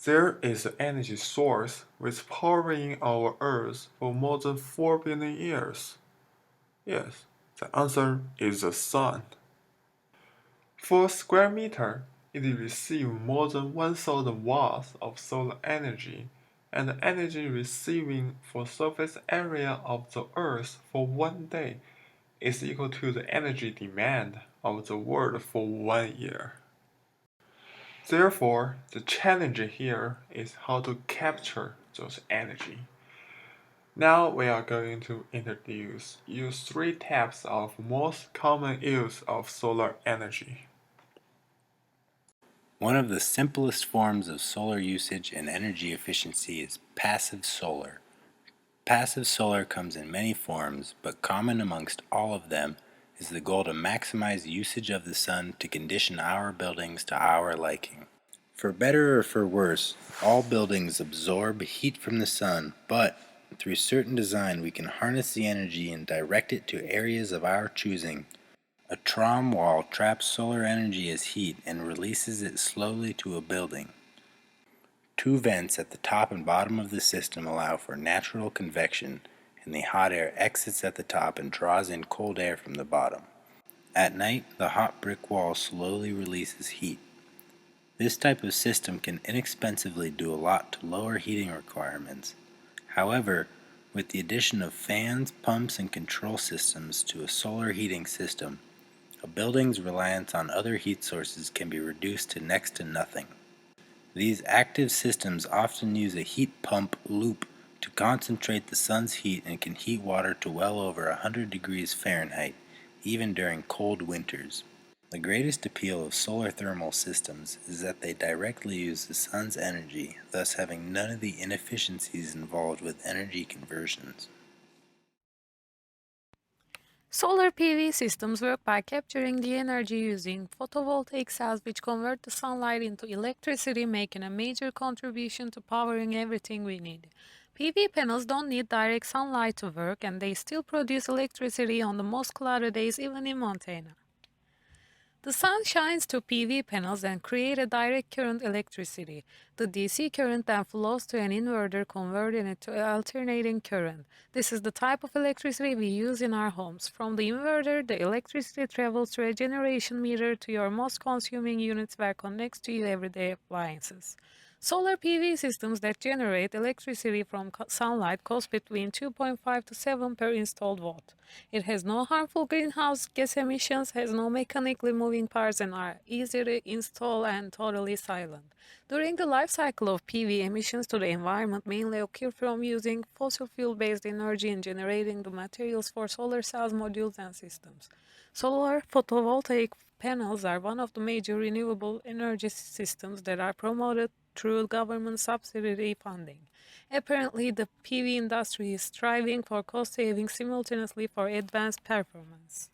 There is an energy source which powering our Earth for more than 4 billion years. Yes, the answer is the sun. For a square meter, it receives more than 1000 watts of solar energy, and the energy receiving for surface area of the Earth for 1 day is equal to the energy demand of the world for 1 year. Therefore, the challenge here is how to capture those energy. Now we are going to introduce you 3 types of most common use of solar energy. One of the simplest forms of solar usage and energy efficiency is passive solar. Passive solar comes in many forms, but common amongst all of them is the goal to maximize usage of the sun to condition our buildings to our liking. For better or for worse, all buildings absorb heat from the sun, but through certain design we can harness the energy and direct it to areas of our choosing. A tram wall traps solar energy as heat and releases it slowly to a building. Two vents at the top and bottom of the system allow for natural convection, and the hot air exits at the top and draws in cold air from the bottom. At night, the hot brick wall slowly releases heat. This type of system can inexpensively do a lot to lower heating requirements. However, with the addition of fans, pumps, and control systems to a solar heating system, a building's reliance on other heat sources can be reduced to next to nothing. These active systems often use a heat pump loop to concentrate the sun's heat and can heat water to well over 100 degrees Fahrenheit, even during cold winters. The greatest appeal of solar thermal systems is that they directly use the sun's energy, thus having none of the inefficiencies involved with energy conversions. Solar PV systems work by capturing the energy using photovoltaic cells which convert the sunlight into electricity, making a major contribution to powering everything we need. PV panels don't need direct sunlight to work, and they still produce electricity on the most cloudy days, even in Montana. The sun shines to PV panels and create a direct current electricity. The DC current then flows to an inverter, converting it to alternating current. This is the type of electricity we use in our homes. From the inverter, the electricity travels through a generation meter to your most consuming units where connects to your everyday appliances. Solar PV systems that generate electricity from sunlight cost between 2.5 to 7 per installed watt. It has no harmful greenhouse gas emissions, has no mechanically moving parts, and are easy to install and totally silent. During the life cycle of PV, emissions to the environment mainly occur from using fossil fuel-based energy in generating the materials for solar cells, modules, and systems. Solar photovoltaic panels are one of the major renewable energy systems that are promoted through government subsidy funding. Apparently, the PV industry is striving for cost savings simultaneously for advanced performance.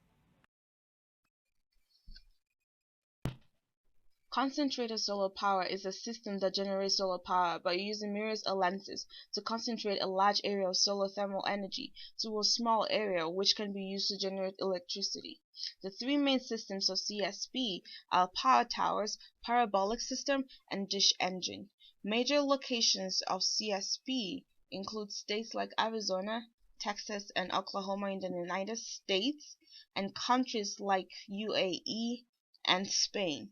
Concentrated solar power is a system that generates solar power by using mirrors or lenses to concentrate a large area of solar thermal energy to a small area which can be used to generate electricity. The three main systems of CSP are power towers, parabolic system, and dish engine. Major locations of CSP include states like Arizona, Texas, and Oklahoma in the United States, and countries like UAE and Spain.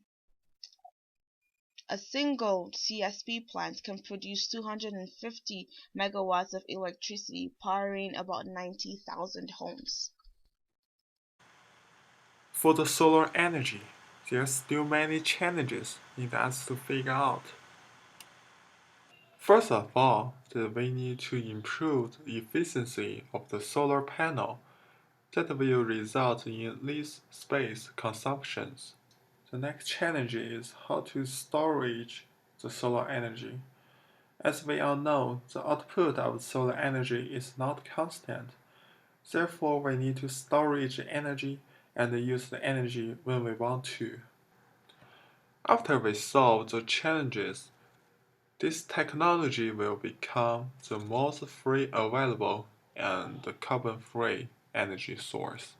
A single CSP plant can produce 250 megawatts of electricity, powering about 90,000 homes. For the solar energy, there's still many challenges in us to figure out. First of all, that we need to improve the efficiency of the solar panel that will result in less space consumptions. The next challenge is how to storage the solar energy. As we all know, the output of solar energy is not constant. Therefore, we need to storage energy and use the energy when we want to. After we solve the challenges, this technology will become the most free available and carbon-free energy source.